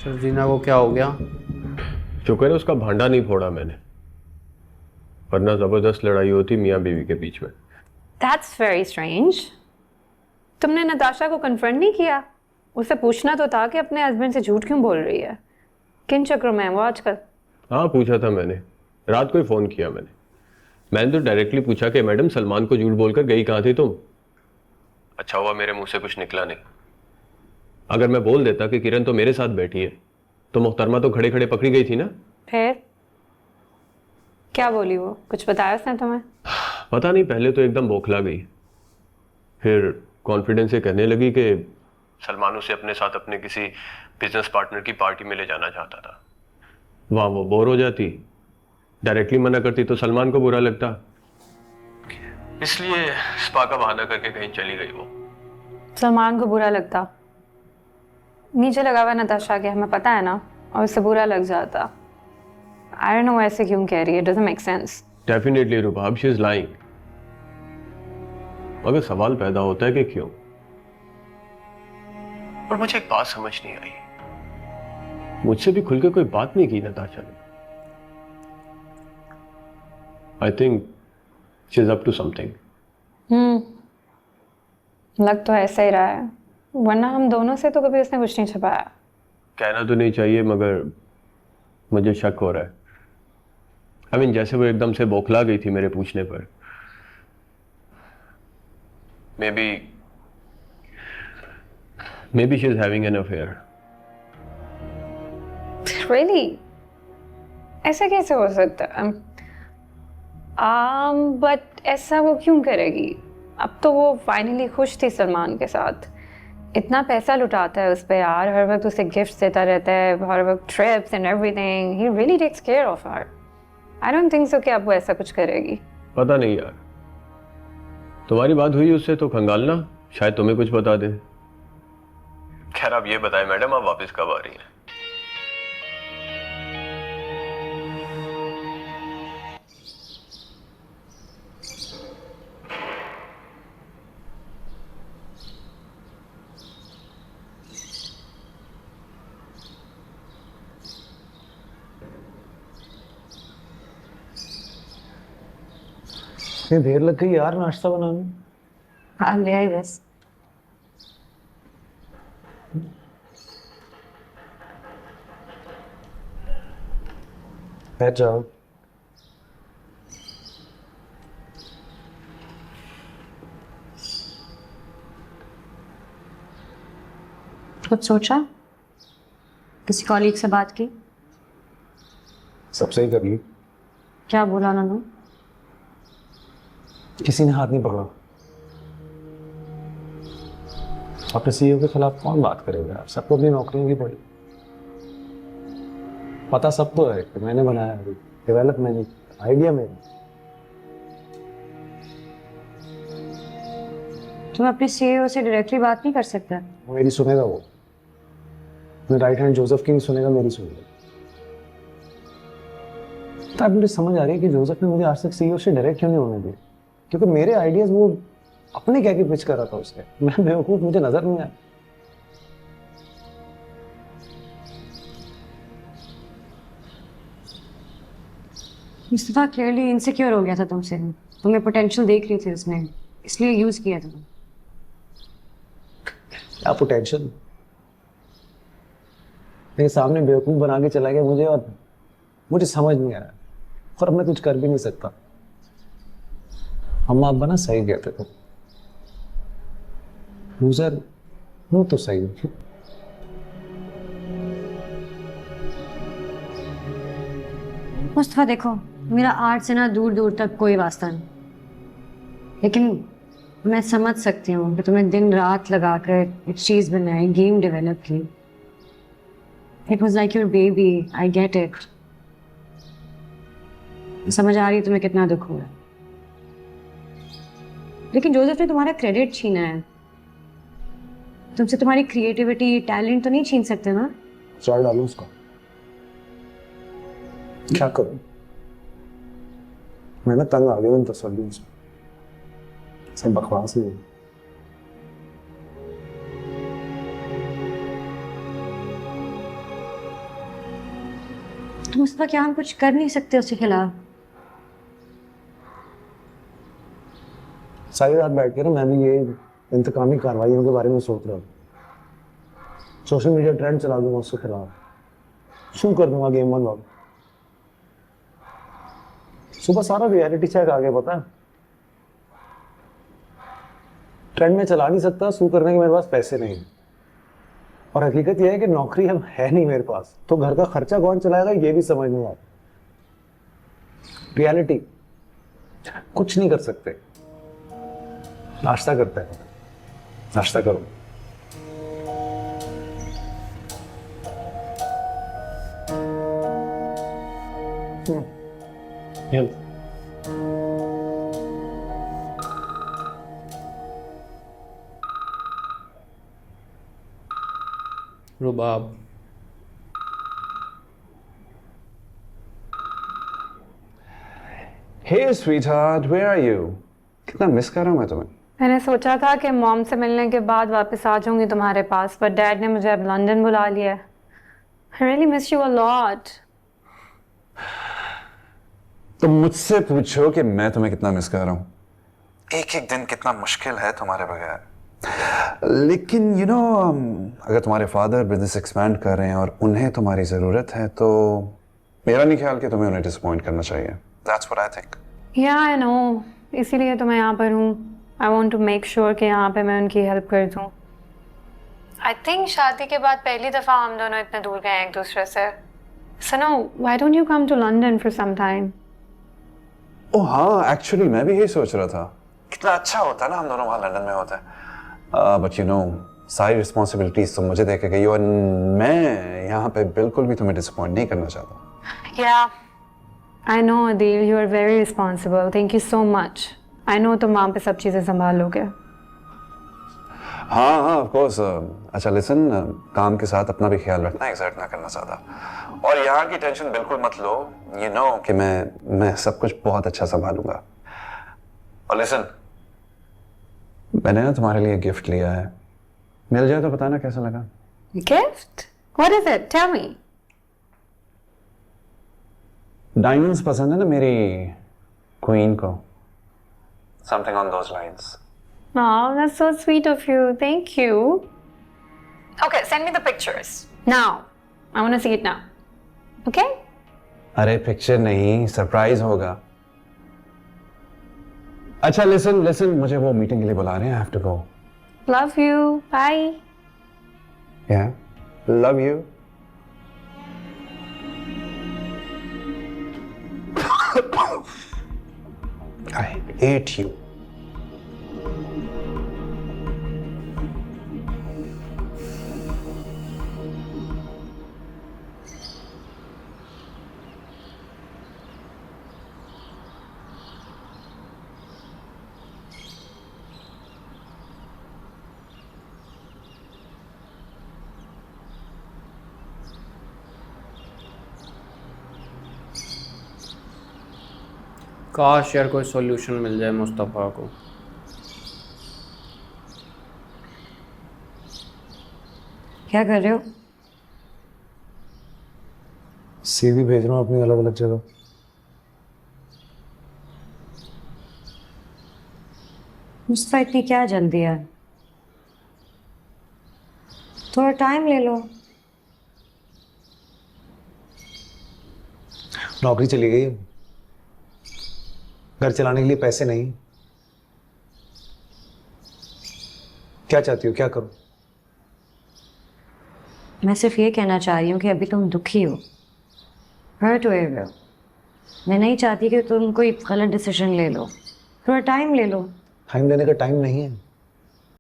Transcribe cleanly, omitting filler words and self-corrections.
शर्जीना को क्या हो गया? शुक्र है उसका भांडा नहीं फोड़ा मैंने, वरना जबरदस्त लड़ाई होती मियाँ बीवी के बीच में। That's very strange. तुमने नताशा को कन्फ्रंट नहीं किया? उसे पूछना तो था कि अपने हस्बैंड से झूठ क्यों बोल रही है। किन चक्रों में है वो आजकल? हाँ पूछा था मैंने, रात को ही फ़ोन किया मैंने तो डायरेक्टली पूछा कि मैडम सलमान को झूठ बोलकर गई कहाँ थी तुम? अच्छा हुआ मेरे मुंह से कुछ निकला नहीं। अगर मैं बोल देता कि किरण तो मेरे साथ बैठी है तो मुहतरमा तो खड़े खड़े पकड़ी गई थी ना। फिर क्या बोली वो? कुछ बताया उसने तुम्हें? पता नहीं, पहले तो एकदम बौखला गई, फिर कॉन्फिडेंस से कहने लगी कि सलमान उसे अपने साथ अपने किसी बिजनेस पार्टनर की पार्टी में ले जाना चाहता था। वहाँ वो बोर हो जाती, डायरेक्टली मना करती तो सलमान को बुरा लगता, इसलिए स्पा का बहाना करके कहीं चली गई वो। सलमान को बुरा लगता? नीचे लगा हुआ नताशा के, हमें पता है ना, और उससे बुरा लग जाता। आई डोंट नो ऐसे क्यों कह रही है, doesn't make sense. Definitely Rubab, she is lying. मगर सवाल पैदा होता है कि क्यों। और मुझे एक बात समझ नहीं आई, मुझसे भी खुल के कोई बात नहीं की नताशा ने। I think she is up to something. लग तो ऐसा ही रहा है, वरना हम दोनों से तो कभी उसने कुछ नहीं छुपाया। कहना तो नहीं चाहिए मगर मुझे शक हो रहा है। आई मीन जैसे वो एकदम से बौखला गई थी मेरे पूछने पर। May be she is having an affair. Really? ऐसा कैसे हो सकता है? बट ऐसा वो क्यों करेगी? अब तो वो फाइनली खुश थी सलमान के साथ। इतना पैसा लुटाता है उस पे यार, हर वक्त उसे गिफ्ट्स देता रहता है, हर वक्त trips and everything. He really takes care of her. I don't think so कि अब वो ऐसा कुछ करेगी। पता नहीं यार, तुम्हारी बात हुई उससे तो खंगालना, शायद तुम्हें कुछ बता दे। खैर आप ये बताएं मैडम, आप वापस कब आ रही हैं? इतनी देर लग गई यार नाश्ता बनाने। हाँ ले आई बस। बैठ जाओ। कुछ सोचा? किसी कॉलीग से बात की? सब सही कर ली। क्या बोला उन्होंने? किसी ने हाथ नहीं पकड़ा। अपने सीईओ के खिलाफ कौन बात करेगा यार, सबको अपनी नौकरियों की पड़ी। पता सब तो है कि मैंने बनाया है, डेवलप मैंने, आइडिया मेरी। तुम अपने सीईओ से डायरेक्टली बात नहीं कर सकते? वो मेरी सुनेगा, वो अपने राइट हैंड जोसेफ की नहीं सुनेगा, मेरी सुनेगा। तब मुझे समझ आ रही है कि जोसेफ ने मुझे आज तक सीईओ से डायरेक्ट क्यों नहीं होने दिया, क्योंकि मेरे आइडियाज वो अपने क्या की पिच कर रहा था उसके। मैं बेवकूफ, मुझे नजर नहीं आया। मुस्तफा क्लियरली इनसिक्योर हो गया था तुमसे, तुम्हें पोटेंशियल देख रही थी उसने, इसलिए यूज किया था। क्या पोटेंशियल? मेरे सामने बेवकूफ बना के चला गया मुझे, और मुझे समझ नहीं आया, और अब मैं कुछ कर भी नहीं सकता। अम्मा अब्बा ना सही कहते थे, लूजर हूँ तो सही। मुस्तफा देखो, मेरा आर्ट से ना दूर दूर तक कोई वास्ता नहीं, लेकिन मैं समझ सकती हूँ कि तुम्हें दिन रात लगाकर एक चीज बनाई, गेम डेवलप की। It was like your baby, I get it. समझ आ रही है तुम्हें कितना दुख हुआ, लेकिन जोसेफ ने तुम्हारा क्रेडिट छीना है। तुमसे तुम्हारी क्रिएटिविटी, टैलेंट तो नहीं छीन सकते ना। चार डालो उसको। क्या करूं? मैं ना तंग आ गया उन तसल्लियों से, सब बकवास ही है। तो मुस्तफा क्या हम कुछ कर नहीं सकते उसके खिलाफ? सारी रात बैठ के ना मैं भी ये इंतकामी कार्रवाइयों के बारे में सोच रहा हूँ। सोशल मीडिया ट्रेंड चला दूंगा उसके खिलाफ, शुरू कर दूंगा गेम 1 लॉग। सुबह सारा रियलिटी चेक आ गया, पता है ट्रेंड में चला नहीं सकता, शुरू करने के मेरे पास पैसे नहीं है। और हकीकत यह है कि नौकरी अब है नहीं मेरे पास, तो घर का खर्चा कौन चलाएगा ये भी समझ नहीं आता। रियलिटी कुछ नहीं कर सकते। नाश्ता करते हैं, नाश्ता करो। ये रुबाब। Hey sweetheart, where are you? कितना मिस कर रहा हूँ मैं तुम्हें। मैंने सोचा था कि मॉम से मिलने के बाद वापस आ जाऊंगी तुम्हारे पास, पर डैड ने मुझे अब लंदन बुला लिया है। I really miss you a lot. तुम मुझसे पूछो कि मैं तुम्हें कितना मिस कर रहा हूँ। एक एक दिन कितना मुश्किल है तुम्हारे बगैर। लेकिन यू नो अगर तुम्हारे फादर बिजनेस एक्सपैंड कर रहे हैं और उन्हें तुम्हारी ज़रूरत है तो मेरा नहीं ख्याल कि तुम्हें उन्हें डिसअपॉइंट करना चाहिए। That's what I think. Yeah, I know. इसीलिए तो मैं यहाँ पर हूँ। I want to make sure कि यहाँ पे मैं उनकी हेल्प कर दूँ। I think शादी के बाद पहली दफ़ा हम दोनों इतने दूर गए एक दूसरे से। Sano, why don't you come to London for some time? ओह हाँ, एक्चुअली मैं भी यही सोच रहा था। कितना अच्छा होता है ना हम दोनों वहाँ लंदन में होते हैं। बट यू नो सारी रिस्पॉन्सिबिलिटीज तो मुझे दे के गई और मैं यहाँ पे बिल्कुल भी तुम्हें डिसअपॉइंट नहीं करना चाहता। Yeah, I know Adil, you are very responsible. Thank you so much. I know तुम वहाँ पे सब चीज़ें संभाल लोगे। हाँ हाँ ऑफ कोर्स। अच्छा लिसन, काम के साथ अपना भी ख्याल रखना, एक्सर्ट ना करना ज़्यादा। और यहाँ की टेंशन बिल्कुल मत लो। यू नो कि मैं सब कुछ बहुत अच्छा संभालूंगा। और लिसन, मैंने ना तुम्हारे लिए गिफ्ट लिया है, मिल जाए तो बताना कैसा लगा। Gift? What is it? Tell me. Diamonds पसंद है ना मेरी क्वीन को। Something on those lines. Oh, that's so sweet of you. Thank you. Okay, send me the pictures. Now. I want to see it now. Okay? अरे picture नहीं, surprise होगा। अच्छा listen, मुझे वो मीटिंग के लिए बुला रहे हैं। I have to go. Love you. Bye. Yeah, love you. I hate you. काश यार कोई सॉल्यूशन मिल जाए मुस्तफ़ा को। क्या कर रहे हो? सीवी भेज रहा हूँ अपनी अलग अलग जगह। मुस्तफा इतनी क्या जल्दी है? थोड़ा टाइम ले लो। नौकरी चली गई, घर चलाने के लिए पैसे नहीं। क्या चाहती हो, क्या करूं? मैं सिर्फ ये कहना चाह रही हूँ कि अभी तुम दुखी हो, हर्ट हुए हो। मैं नहीं चाहती कि तुम कोई गलत डिसीजन ले लो। थोड़ा टाइम ले लो। टाइम लेने का टाइम नहीं है।